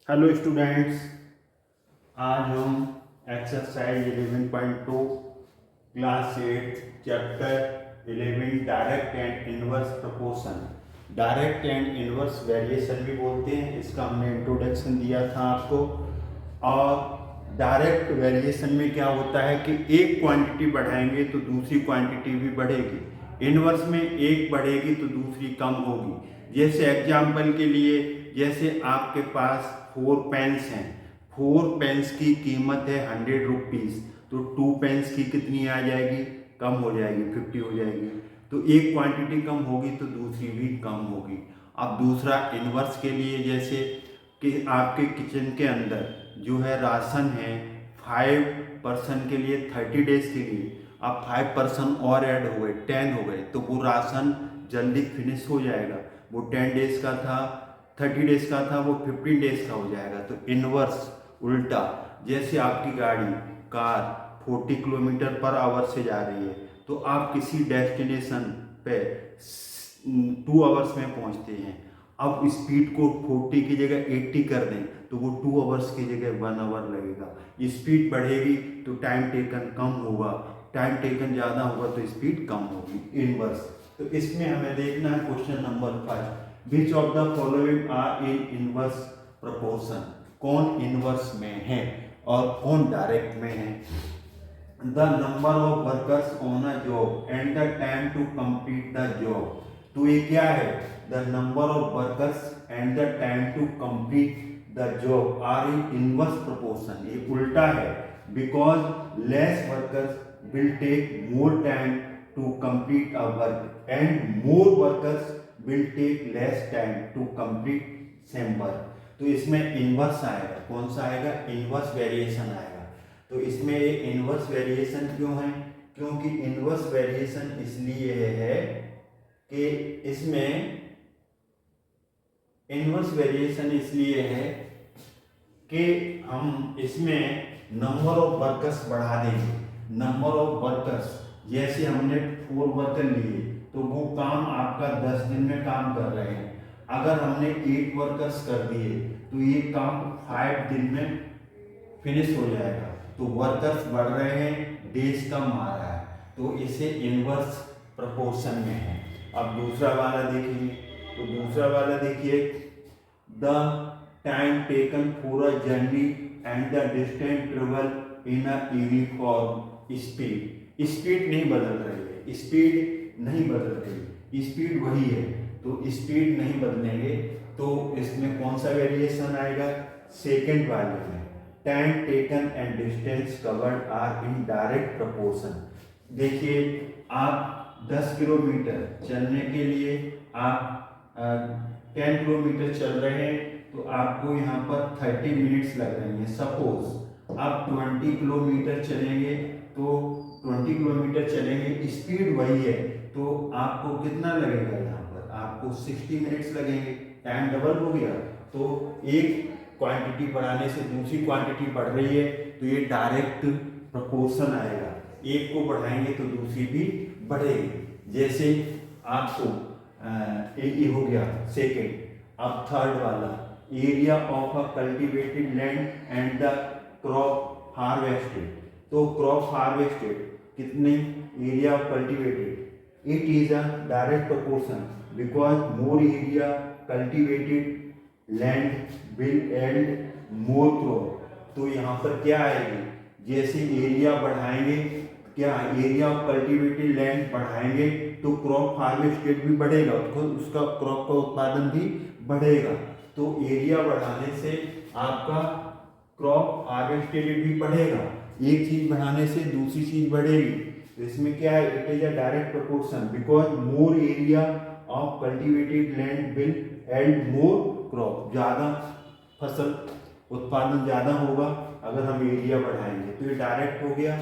Hello students, आज हम exercise 11.2 class 8 chapter 11 direct and inverse proportion, direct and inverse variation भी बोलते हैं। इसका हमने इंट्रोडक्शन दिया था आपको। और डायरेक्ट वेरिएशन में क्या होता है कि एक क्वांटिटी बढ़ाएंगे तो दूसरी क्वांटिटी भी बढ़ेगी। इनवर्स में एक बढ़ेगी तो दूसरी कम होगी। जैसे एग्जाम्पल के लिए, जैसे आपके पास 4 पेन्स हैं। 4 पेन्स की कीमत है 100 रुपीज़, तो 2 पेन्स की कितनी आ जाएगी? कम हो जाएगी, 50 हो जाएगी। तो एक क्वांटिटी कम होगी तो दूसरी भी कम होगी। अब दूसरा इनवर्स के लिए, जैसे कि आपके किचन के अंदर जो है राशन है 5 पर्सन के लिए 30 डेज के लिए, अब 5 पर्सन और ऐड हो गए, 10 हो गए, तो वो राशन जल्दी फिनिश हो जाएगा। वो 10 डेज का था, 30 डेज का था, वो 15 डेज का हो जाएगा। तो इनवर्स उल्टा, जैसे आपकी गाड़ी कार 40 किलोमीटर पर आवर से जा रही है, तो आप किसी डेस्टिनेशन पे 2 आवर्स में पहुंचते हैं। अब स्पीड को 40 की जगह 80 कर दें तो वो 2 आवर्स की जगह 1 आवर लगेगा। स्पीड बढ़ेगी तो टाइम टेकन कम होगा, टाइम टेकन ज़्यादा होगा तो स्पीड कम होगी। इनवर्स, तो इसमें हमें देखना है question number 5, which of the following are in inverse proportion. कौन इनवर्स में है और कौन डायरेक्ट में है? The number of workers on a job and the time to complete the job. तो ये क्या है? The number of workers and the time to complete the job are in inverse proportion. ये उल्टा है, because less workers will take more time to complete a work and more workers will take less time to complete same work. तो इसमें inverse आएगा। कौन सा आएगा? Inverse variation आएगा। तो इसमें ये इनवर्स वेरिएशन क्यों है? क्योंकि इनवर्स वेरिएशन इसलिए है कि इसमें इनवर्स वेरिएशन इसलिए है कि हम इसमें नंबर ऑफ वर्कर्स बढ़ा देंगे। नंबर ऑफ वर्कर्स, जैसे हमने 4 वर्कर लिए तो वो काम आपका 10 दिन में काम कर रहे हैं। अगर हमने 8 वर्कर्स कर दिए तो ये काम 5 दिन में फिनिश हो जाएगा। तो वर्कर्स बढ़ रहे हैं, डेज कम आ रहा है, तो इसे इनवर्स प्रोपोर्शन में है। अब दूसरा वाला देखिए, तो दूसरा वाला देखिए, the time taken for a journey and the distance travel in a uniform speed. Speed नहीं बदल रही है, स्पीड नहीं बदल रही, स्पीड वही है। तो स्पीड नहीं बदलेंगे तो इसमें कौन सा वेरिएशन आएगा? सेकेंड वाले में। Time taken and distance covered are in direct proportion. देखिए, आप 10 किलोमीटर चलने के लिए आप 10 किलोमीटर चल रहे हैं तो आपको यहाँ पर 30 मिनट्स लग रही हैं। सपोज आप 20 किलोमीटर चलेंगे तो 20 किलोमीटर चलेंगे, स्पीड वही है, तो आपको कितना लगेगा? यहाँ पर आपको 60 मिनट्स लगेंगे, टाइम डबल हो गया। तो एक क्वांटिटी बढ़ाने से दूसरी क्वांटिटी बढ़ रही है, तो ये डायरेक्ट प्रोपोर्शन आएगा। एक को बढ़ाएंगे तो दूसरी भी बढ़ेगी। जैसे आपको ये हो गया सेकेंड। अब थर्ड वाला, area of a cultivated land and the crop harvested. तो क्रॉप हार्वेस्टेड कितने? Area of cultivated, it is a direct proportion because more area cultivated land will and more crop. तो यहाँ पर क्या आएगी? जैसे एरिया बढ़ाएंगे, क्या एरिया ऑफ कल्टिवेटेड लैंड बढ़ाएंगे तो क्रॉप हार्वेस्टेड भी बढ़ेगा, उसका क्रॉप का उत्पादन भी बढ़ेगा। तो एरिया बढ़ाने से आपका क्रॉप हार्वेस्टेड भी बढ़ेगा। एक चीज बढ़ाने से दूसरी चीज बढ़ेगी। तो इसमें क्या है? It is a direct proportion because more area of cultivated land will yield more crop. ज़्यादा फसल उत्पादन ज़्यादा होगा अगर हम एरिया बढ़ाएंगे। तो ये डायरेक्ट हो गया।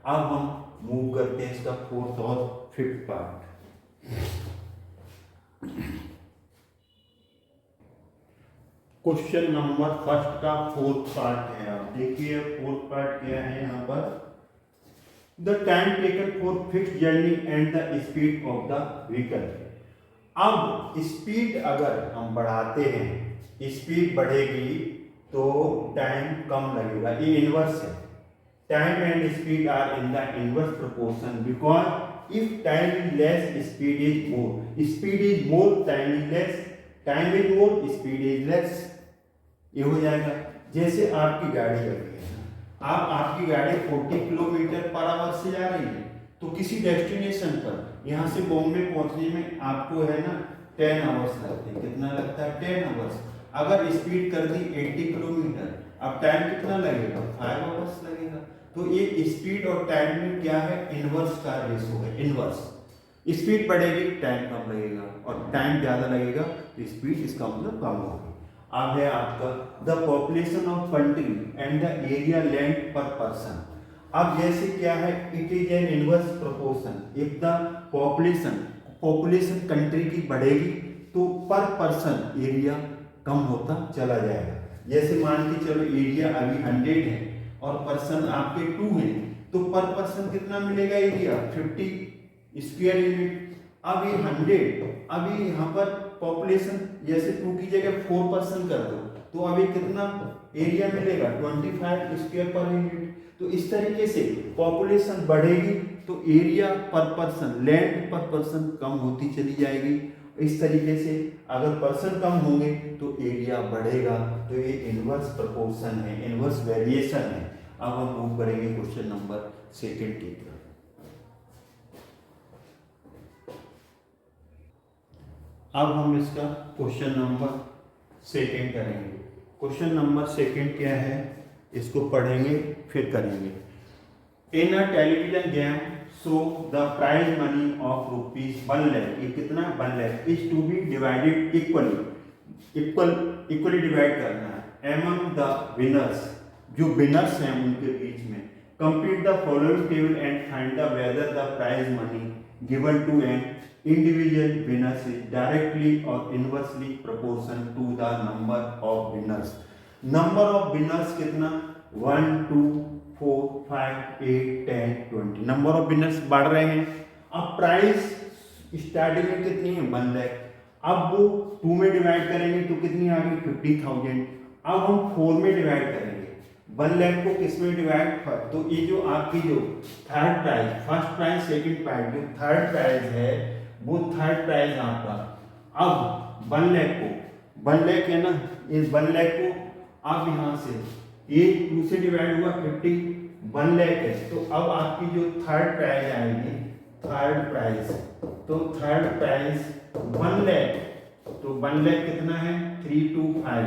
अब हम मूव करते हैं इसका 4th और 5th पार्ट। क्वेश्चन नंबर 1 का 4th पार्ट है। आप देखिए 4th पार्ट क्या है यहाँ पर। The time taken for fix journey and the speed of the vehicle. अब स्पीड अगर हम बढ़ाते हैं, स्पीड बढ़ेगी तो टाइम कम लगेगा, ये इनवर्स है। Time and speed are in the inverse proportion because if time is less speed is more, speed is more time is less, time is more speed is less. ये हो जाएगा। जैसे आपकी गाड़ी लग रही है, आपकी गाड़ी 40 किलोमीटर पर आवर से जा रही है, तो किसी डेस्टिनेशन पर यहाँ से बॉम्बे पहुंचने में आपको है ना 10 आवर्स लगते हैं। कितना लगता है? 10 आवर्स। अगर स्पीड कर दी 80 किलोमीटर, अब टाइम कितना लगेगा? 5 आवर्स लगेगा। तो ये स्पीड और टाइम में क्या है? इनवर्स का रेशो है, इनवर्स। स्पीड बढ़ेगी, टाइम कम लगेगा, और टाइम ज्यादा लगेगा तो स्पीड इसका मतलब कम होगी। अब है आपका the population of country and the area land पर पर्सन। अब जैसे क्या है, it is an inverse proportion. If the population country की बढ़ेगी तो पर पर्सन एरिया कम होता चला जाएगा। जैसे मान के चलो एरिया अभी 100 है और पर्सन आपके 2 हैं, तो पर पर्सन कितना मिलेगा? Area 50 square unit. अब ये 100, अभी यहाँ पर पॉपुलेशन जैसे 2 की जगह 4 पर्सन कर दो, तो अभी कितना एरिया मिलेगा? 25 स्क्वायर पर यूनिट। तो इस तरीके से पॉपुलेशन बढ़ेगी तो एरिया पर पर्सन, लैंड पर पर्सन कम होती चली जाएगी। इस तरीके से अगर पर्सन कम होंगे तो एरिया बढ़ेगा। तो ये इनवर्स प्रोपोर्शन है, इनवर्स वेरिएशन है। अब हम मूव करेंगे क्वेश्चन नंबर 2 की तरफ। अब हम इसका क्वेश्चन नंबर 2 करेंगे। क्वेश्चन नंबर 2 क्या है, इसको पढ़ेंगे फिर करेंगे। In a television game so the prize money of ₹1 lakh, ये कितना? 1 lakh is to be divided equally divide करना है एमंग द विनर्स, जो विनर्स हैं उनके बीच में। Complete the following table and find the whether the prize money given to an individual winners is directly और inversely proportion to the number of winners. Number of winners कितना? 1 2 4 5 8 10 20। Number of winners बढ़ रहे हैं। अब price starting में कितनी है? 1 लाख। अब वो 2 में डिवाइड करेंगे तो कितनी आ गई? 50,000। अब हम 4 में डिवाइड करेंगे। 1 लाख को किस में डिवाइड? तो ये जो आपकी जो third prize, first prize second prize, जो थर्ड प्राइज है वो थर्ड प्राइज आपका। अब 1 लाख को, 1 लाख है ना, इस 1 लाख को अब यहाँ से ये 2 से डिवाइड हुआ 50, 1 लाख है। तो अब आपकी जो थर्ड प्राइज आएगी, थर्ड प्राइज, तो थर्ड प्राइज 1 लाख, तो 1 लाख कितना है? 3 2 5,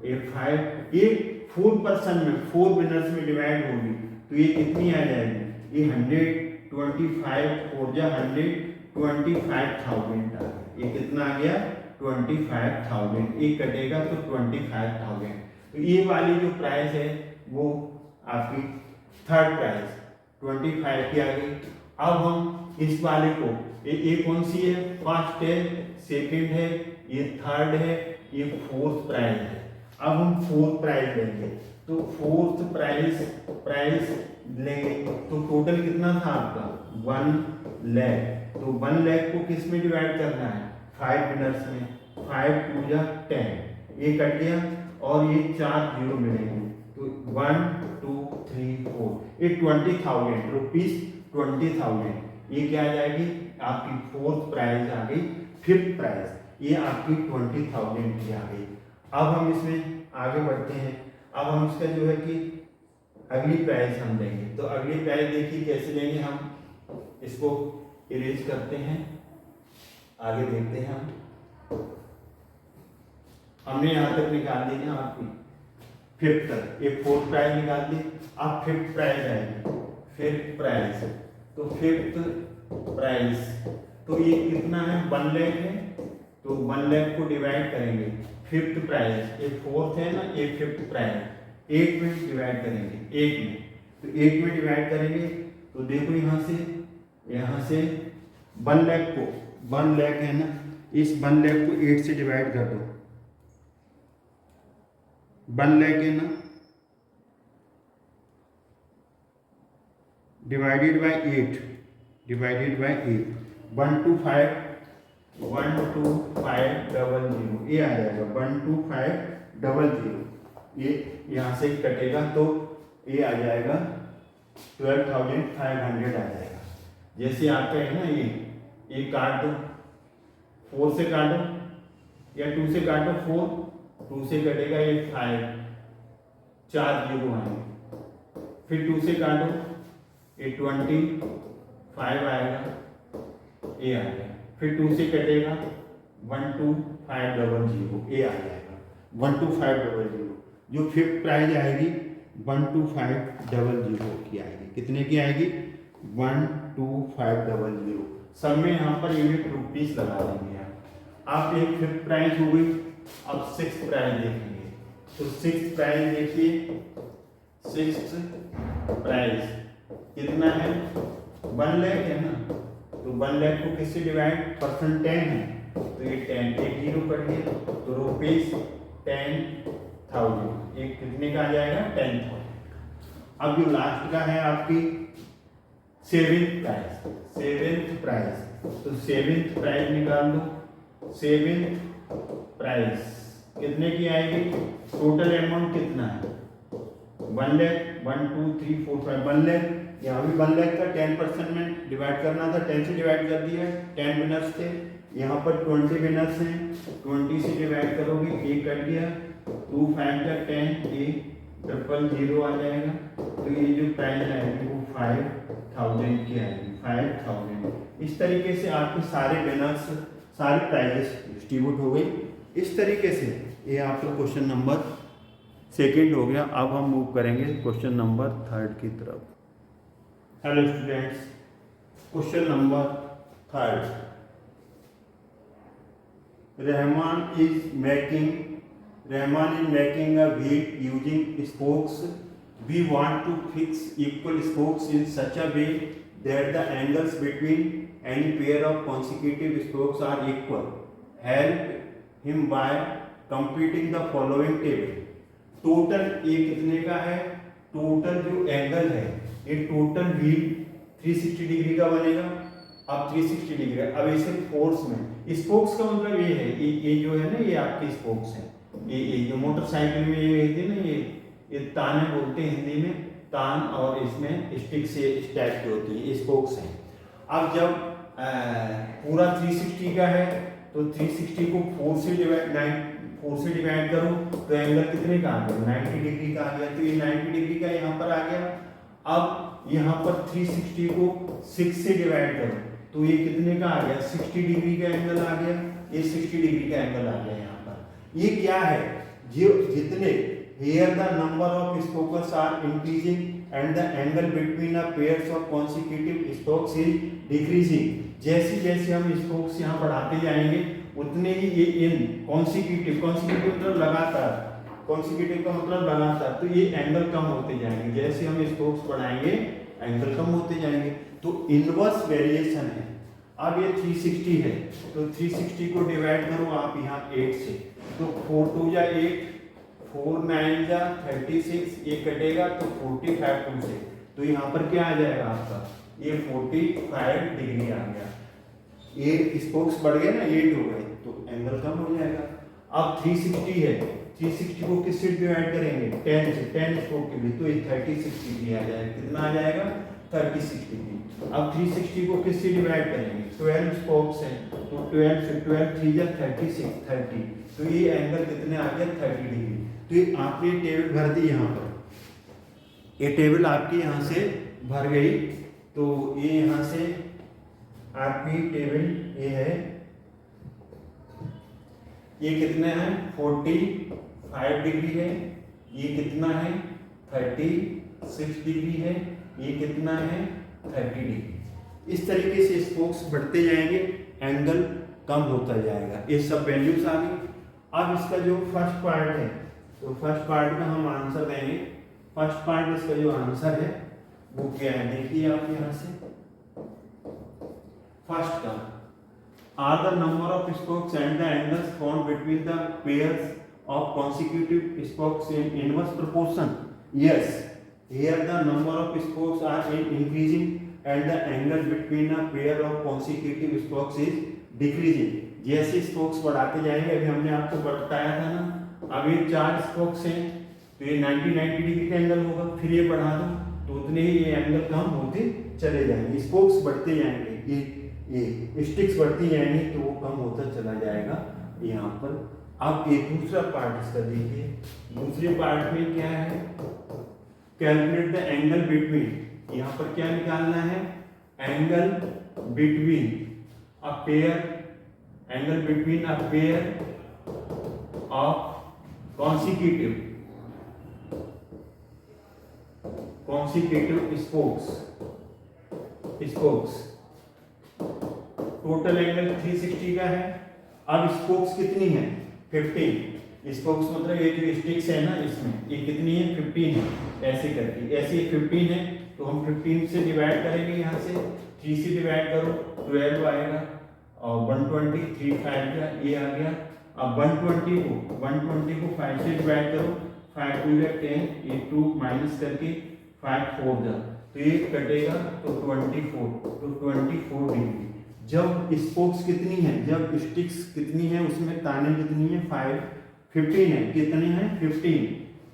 ये 5, ये 4 पर्सन में, 4 विनर्स में डिवाइड होगी तो ये कितनी आ जाएगी? ये 125, 4 जा 100, 25,000 आ गया। ये कितना आ गया? 25,000। ये कटेगा तो 25,000। तो ये वाली जो प्राइस है वो आपकी थर्ड प्राइस 25 की आ गई। अब हम इस वाले को, ये कौन सी है? फर्स्ट है, सेकंड है, ये थर्ड है, ये फोर्थ प्राइस है। अब हम फोर्थ प्राइस लेंगे, तो फोर्थ प्राइस लेंगे तो टोटल कितना था आपका? 1 लाख। तो 1 लाख को किस में डिवाइड करना है? 5 विनर्स में। 5 2 जा 10, ये कट गया और ये 4 जीरो मिलेंगे, तो 1 2 3 4, ये 20,000 रुपीज, 20,000। ये क्या आ जाएगी? आपकी फोर्थ प्राइज आ गई। फिफ्थ प्राइज ये आपकी 20,000 की आ गई। अब हम इसमें आगे बढ़ते हैं। अब हम इसका जो है कि अगली प्राइज हम लेंगे। तो अगली प्राइज देखिए कैसे लेंगे हम, इसको इरेज करते हैं, आगे देखते हैं हम। हमने यहाँ तक निकाल दी ना आपकी फिफ्थ तक, ये फोर्थ प्राइज निकाल दी। अब फिफ्थ प्राइज आएगी, फिफ्थ प्राइज, तो फिफ्थ प्राइज तो ये कितना है? 1 लाख है, तो 1 लाख को डिवाइड करेंगे। फिफ्थ प्राइज, ये फोर्थ है ना, ये फिफ्थ प्राइज 8 में डिवाइड करेंगे, 8 में, तो 8 में डिवाइड करेंगे तो देखो यहाँ से 1 लाख को, 1 लाख है ना, इस 1 लाख को 8 से डिवाइड कर दो। 1 लाख है ना, डिवाइडेड बाय 8, 125 12500, ये आ जाएगा 12500। ये यहाँ से कटेगा तो ये आ जाएगा 12,500 आ जाएगा। जैसे आपका है ना ये काट दो, 4 से काटो या 2 से काटो, 4 2 से कटेगा ये 5, 4 जीरो आएंगे, फिर 2 से काटो ये 25 आएगा, ये आ गया, फिर 2 से कटेगा 12,500 ये आ जाएगा 12,500। जो फिफ्थ प्राइज आएगी 12,500 की आएगी। कितने की आएगी? 12,500। सब में यहाँ पर यूनिट रुपीस लगा देंगे आप। एक फिफ्थ प्राइज हो गई। अब सिक्स्थ प्राइज देखेंगे। तो सिक्स्थ प्राइज देखिए, सिक्स्थ प्राइज कितना है? 1 लाख है ना, तो 1 लाख को किससे डिवाइड? परसेंट 10 है, तो ये 10 एक जीरो कट गया, तो रुपीस 10,000। एक कितने का आ जाएगा? 10,000। अब जो लास्ट का है आपकी सेवेंथ प्राइज, सेवेंथ प्राइज, तो सेवेंथ प्राइज निकाल दो। सेवेंथ प्राइज कितने की आएगी? टोटल अमाउंट कितना है? 1 लाख, 1 2 3 4 5 1 लाख। यहाँ भी 1 लाख का 10% में डिवाइड करना था, 10 से डिवाइड कर दिया। 10 विनर्स थे, यहाँ पर 20 विनर्स हैं, 20 से डिवाइड करोगे, एक कट गया, 2 5 का 10, ये 000 आ जाएगा। तो ये जो प्राइस आएगी वो 5,000 की आएगी, 5,000। इस तरीके से आपके सारे विनर्स, सारे प्राइजेस डिस्ट्रीब्यूट हो गई। इस तरीके से ये आपका क्वेश्चन नंबर सेकंड हो गया। अब हम मूव करेंगे क्वेश्चन नंबर थर्ड की तरफ। Hello students, question number third. Rahman is making a wheel using spokes. We want to fix equal spokes in such a way that the angles between any pair of consecutive spokes are equal. Help him by computing the following table. Total ये कितने का है? Total जो angle है, ये total wheel 360 degree का बनेगा। अब 360 डिग्री, अब इसे फोर्स में, स्पोक्स का मतलब ये है, ये जो है ना, ये आपके स्पोक्स हैं। ये जो मोटरसाइकिल में ये है ना, ये ताने बोलते हैं हिंदी में, तान, और इसमें स्टिक से इस टाइप की होती है, स्पोक्स हैं। अब जब पूरा 360 का है तो 360 को 4 से डिवाइड करो तो एंगल कितने का आ गया? 90 डिग्री का आ गया। तो ये 90 डिग्री का यहाँ पर आ गया। अब यहाँ पर 360 को 6 से डिवाइड करो तो ये कितने का आ गया? 60 डिग्री का एंगल आ गया। ये 60 डिग्री का एंगल आ गया यहाँ पर। ये क्या है? जो जितने here the number of spokes are increasing and the angle between a pairs of consecutive spokes is decreasing. जैसे जैसे हम स्पोक्स यहाँ बढ़ाते जाएंगे उतने ही ये इन कॉन्सिक्यूटिव मतलब लगातार, कॉन्सिक्यूटिव का मतलब लगातार, तो ये एंगल कम होते जाएंगे। जैसे हम स्पोक्स बढ़ाएंगे एंगल कम होते जाएंगे। तो इनवर्स वेरिएशन है। अब ये 360 है तो 360 को डिवाइड करो आप यहाँ 8 से, तो 4 2 जा 8, 4 9 जा 36, ये कटेगा तो 45 2 से, तो यहाँ पर क्या आ जाएगा आपका? ये 45 डिग्री आ गया। ये स्पोक्स बढ़ गए ना, 8 हो गए, तो एंगल कम हो जाएगा। अब 360 है, 360 को किससे डिवाइड करेंगे? 10 से, 10 स्पोक के लिए, तो ये 36 डिग्री आ जाएगा। कितना आ जाएगा? 36 डिग्री। अब 360 को किससे डिवाइड करेंगे? 12 स्पोक्स हैं, तो 12 से 12 3 जा 36, 30, तो ये एंगल कितने आ गया? 30 डिग्री। तो ये आपने टेबल भर दी यहाँ पर, ये टेबल आपकी यहाँ से भर गई। तो ये यहाँ से आपकी टेबल ये है, ये कितना है? 45 डिग्री है। ये कितना है? 36 डिग्री है। ये कितना है? 30 डिग्री। इस तरीके से स्पोक्स बढ़ते जाएंगे, एंगल कम होता जाएगा। ये सब वैल्यूज आ गई। अब इसका जो फर्स्ट पार्ट है, तो फर्स्ट पार्ट का हम आंसर देंगे। फर्स्ट पार्ट इसका जो आंसर है वो क्या है? देखिए आप यहाँ से फर्स्ट का, are the number of spokes and the angles found between the pairs of consecutive spokes in inverse proportion. Yes, here the number of spokes are increasing and the angle between a pair of consecutive spokes is decreasing. जैसे spokes बढ़ाते जाएंगे, अभी हमने आपको बताया था ना, अब ये 4 स्पोक्स हैं, तो ये 90 डिग्री का एंगल होगा, फिर ये बढ़ा दो तो उतने ही ये एंगल कम होते चले जाएंगे, स्पोक्स बढ़ते जाएंगे, ये स्टिक्स बढ़ती जाएंगी तो वो कम होता चला जाएगा यहाँ पर। अब एक दूसरा पार्ट इसका देखिए, दूसरे पार्ट में क्या है, कैलकुलेट द एंगल बिटवीन, यहाँ पर क्या निकालना है, angle between a pair, angle between a pair of consecutive spokes, total angle 360 का है। अब स्पोक्स कितनी है, 15 स्पोक्स, मतलब ये जो स्टिक्स है ना इसमें ये कितनी है, 15 है, ऐसे करके, ऐसे 15 है तो हम 15 से डिवाइड करेंगे, यहाँ से 3 से डिवाइड करो 12 आएगा, और 120 3 5 का ये आ गया। अब 120 को 5 से डिवाइड करो, 5 2 या 10, ये 2 माइनस करके 5 4 जा, तो ये कटेगा तो 24 डिग्री। जब स्पोक्स कितनी है, जब स्टिक्स कितनी है, उसमें ताने कितनी है, 15 है, कितने हैं 15,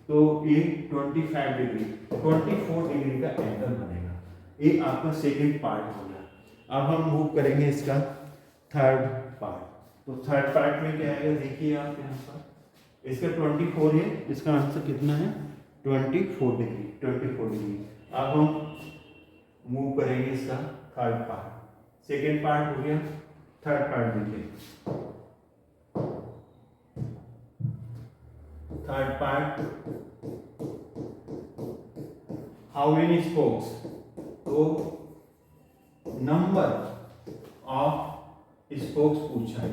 तो ये 24 डिग्री का एंगल बनेगा। ये आपका सेकंड पार्ट हो गया। अब हम मूव करेंगे इसका थर्ड पार्ट। तो थर्ड पार्ट में क्या आएगा, देखिए आप यहाँ पर, इसका 24 है, इसका आंसर कितना है 24 डिग्री। अब हम मूव करेंगे इसका थर्ड पार्ट, सेकेंड पार्ट हो गया, थर्ड पार्ट देखिए। Third part, how many spokes, तो नंबर ऑफ स्पोक्स पूछा है,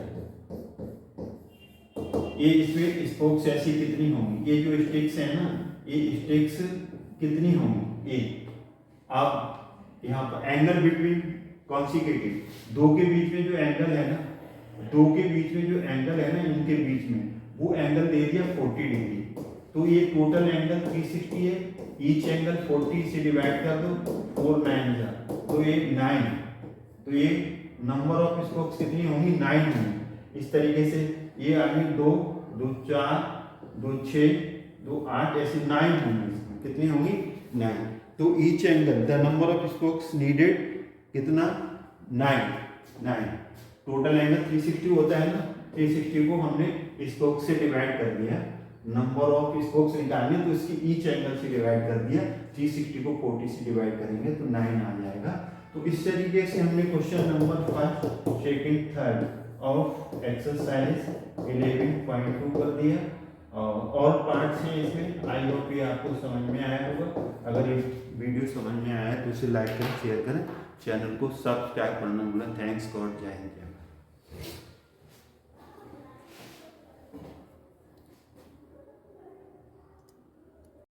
ये इसमें स्पोक्स ऐसी कितनी होंगी, ये जो स्टिक्स है ना, ये स्टिक्स कितनी होंगी, ये। अब यहाँ पर एंगल बिटवीन कॉन्सिक्यूटिव, दो के बीच में जो एंगल है ना, इनके बीच में वो एंगल दे दिया 40 डिग्री, तो ये टोटल एंगल 360 है, ईच एंगल 40 से डिवाइड कर दो, 4 9 जा, तो ये 9, तो ये नंबर ऑफ स्पोक्स कितनी होंगी, 9 होंगी। इस तरीके से ये आ गई 2 2 4 2 6 2 8, ऐसे 9 होंगी, इसमें कितनी होंगी 9। तो each angle the number of spokes needed कितना, 9। टोटल एंगल 360 होता है ना, 360 को हमने स्पोक्स से डिवाइड कर दिया, नंबर ऑफ स्पोक्स निकालने तो इसकी ईच एंगल से डिवाइड कर दिया, 360 को 40 से डिवाइड करेंगे तो 9 आ जाएगा। तो इस तरीके से हमने क्वेश्चन नंबर 1 2 3 ऑफ एक्सरसाइज 11.2 कर दिया। और पार्ट्स हैं इसमें, आई होप ये आपको समझ में आया होगा। अगर ये वीडियो समझ में आया है तो इसे लाइक करें, शेयर करें, चैनल को सब्सक्राइब करना भूलें। थैंक्स गॉड, जय हिंद।